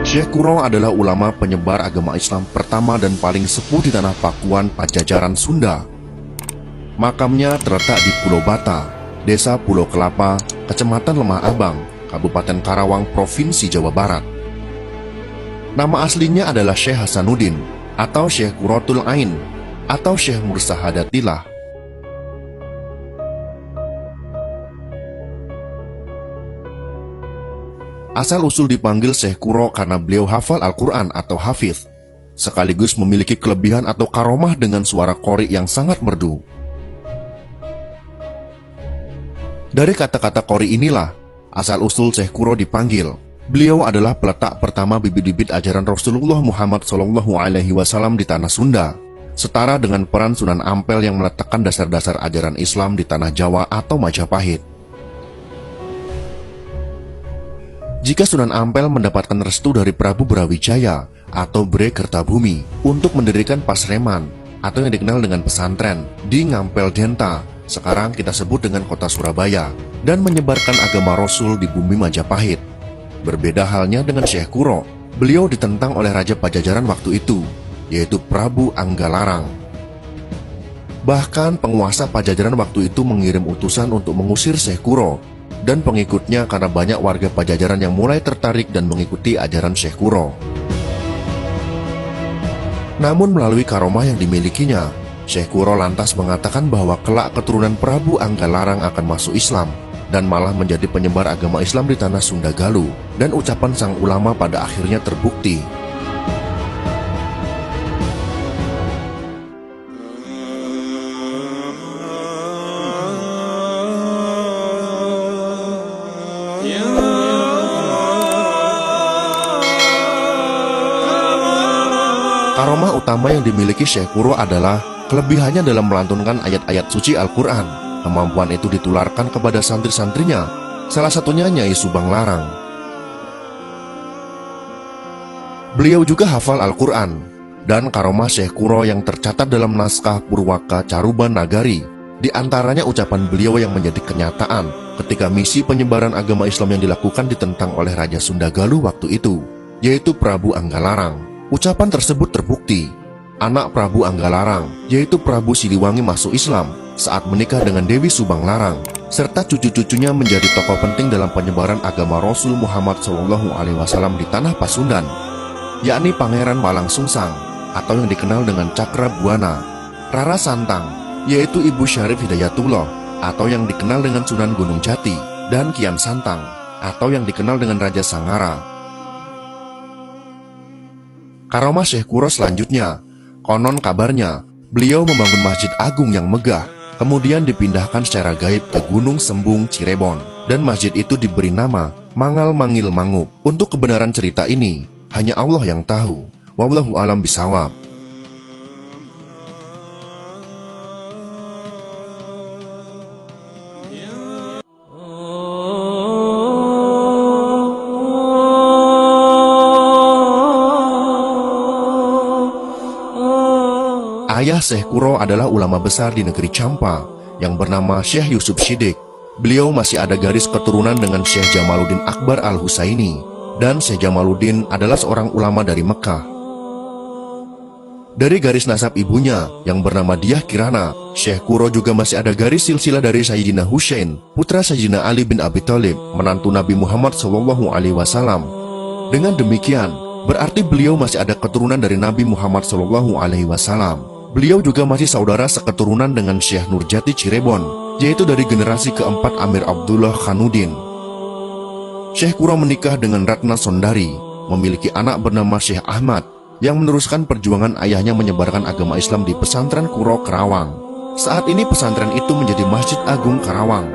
Syekh Kuro adalah ulama penyebar agama Islam pertama dan paling sepuh di tanah Pakuan Pajajaran Sunda. Makamnya terletak di Pulau Bata, Desa Pulau Kelapa, Kecamatan Lemah Abang, Kabupaten Karawang, Provinsi Jawa Barat. Nama aslinya adalah Syekh Hasanuddin atau Syekh Qurratul Ain atau Syekh Mursahadatillah. Asal-usul dipanggil Syekh Kuro karena beliau hafal Al-Quran atau hafiz, sekaligus memiliki kelebihan atau karomah dengan suara qori yang sangat merdu. Dari kata-kata qori inilah, asal-usul Syekh Kuro dipanggil. Beliau adalah peletak pertama bibit-bibit ajaran Rasulullah Muhammad SAW di tanah Sunda, setara dengan peran Sunan Ampel yang meletakkan dasar-dasar ajaran Islam di tanah Jawa atau Majapahit. Jika Sunan Ampel mendapatkan restu dari Prabu Brawijaya atau Bre Kertabumi untuk mendirikan Pasreman atau yang dikenal dengan pesantren di Ngampel Denta, sekarang kita sebut dengan kota Surabaya, dan menyebarkan agama Rasul di bumi Majapahit. Berbeda halnya dengan Syekh Kuro, beliau ditentang oleh Raja Pajajaran waktu itu, yaitu Prabu Anggalarang. Bahkan penguasa Pajajaran waktu itu mengirim utusan untuk mengusir Syekh Kuro dan pengikutnya karena banyak warga Pajajaran yang mulai tertarik dan mengikuti ajaran Syekh Kuro. Namun melalui karomah yang dimilikinya, Syekh Kuro lantas mengatakan bahwa kelak keturunan Prabu Anggalarang akan masuk Islam dan malah menjadi penyebar agama Islam di tanah Sunda Galuh, dan ucapan sang ulama pada akhirnya terbukti. Karomah utama yang dimiliki Syekh Kuro adalah kelebihannya dalam melantunkan ayat-ayat suci Al-Quran. Kemampuan itu ditularkan kepada santri-santrinya, salah satunya Nyai Subang Larang. Beliau juga hafal Al-Quran, dan karomah Syekh Kuro yang tercatat dalam naskah Purwaka Caruban Nagari, di antaranya ucapan beliau yang menjadi kenyataan ketika misi penyebaran agama Islam yang dilakukan ditentang oleh Raja Sunda Galuh waktu itu, yaitu Prabu Anggalarang. Ucapan tersebut terbukti. Anak Prabu Anggalarang, yaitu Prabu Siliwangi, masuk Islam saat menikah dengan Dewi Subang Larang, serta cucu-cucunya menjadi tokoh penting dalam penyebaran agama Rasul Muhammad SAW di tanah Pasundan, yakni Pangeran Walang Sungsang atau yang dikenal dengan Cakra Buana, Rara Santang, yaitu Ibu Syarif Hidayatullah atau yang dikenal dengan Sunan Gunung Jati, dan Kian Santang atau yang dikenal dengan Raja Sangara. Karomah Syekh Kuro selanjutnya, konon kabarnya beliau membangun masjid agung yang megah, kemudian dipindahkan secara gaib ke Gunung Sembung Cirebon, dan masjid itu diberi nama Mangal Mangil Mangup. Untuk kebenaran cerita ini hanya Allah yang tahu. Wallahu a'lam bishawab. Ayah Syekh Kuro adalah ulama besar di negeri Campa yang bernama Syekh Yusuf Siddiq. Beliau masih ada garis keturunan dengan Syekh Jamaluddin Akbar Al-Husaini, dan Syekh Jamaluddin adalah seorang ulama dari Mekah. Dari garis nasab ibunya yang bernama Diah Kirana, Syekh Kuro juga masih ada garis silsilah dari Sayyidina Husain, putra Sayyidina Ali bin Abi Thalib, menantu Nabi Muhammad SAW. Dengan demikian, berarti beliau masih ada keturunan dari Nabi Muhammad SAW. Beliau juga masih saudara seketurunan dengan Syekh Nurjati Cirebon, yaitu dari generasi keempat Amir Abdullah Khanuddin. Syekh Kuro menikah dengan Ratna Sondari, memiliki anak bernama Syekh Ahmad, yang meneruskan perjuangan ayahnya menyebarkan agama Islam di pesantren Kuro Karawang. Saat ini pesantren itu menjadi Masjid Agung Karawang.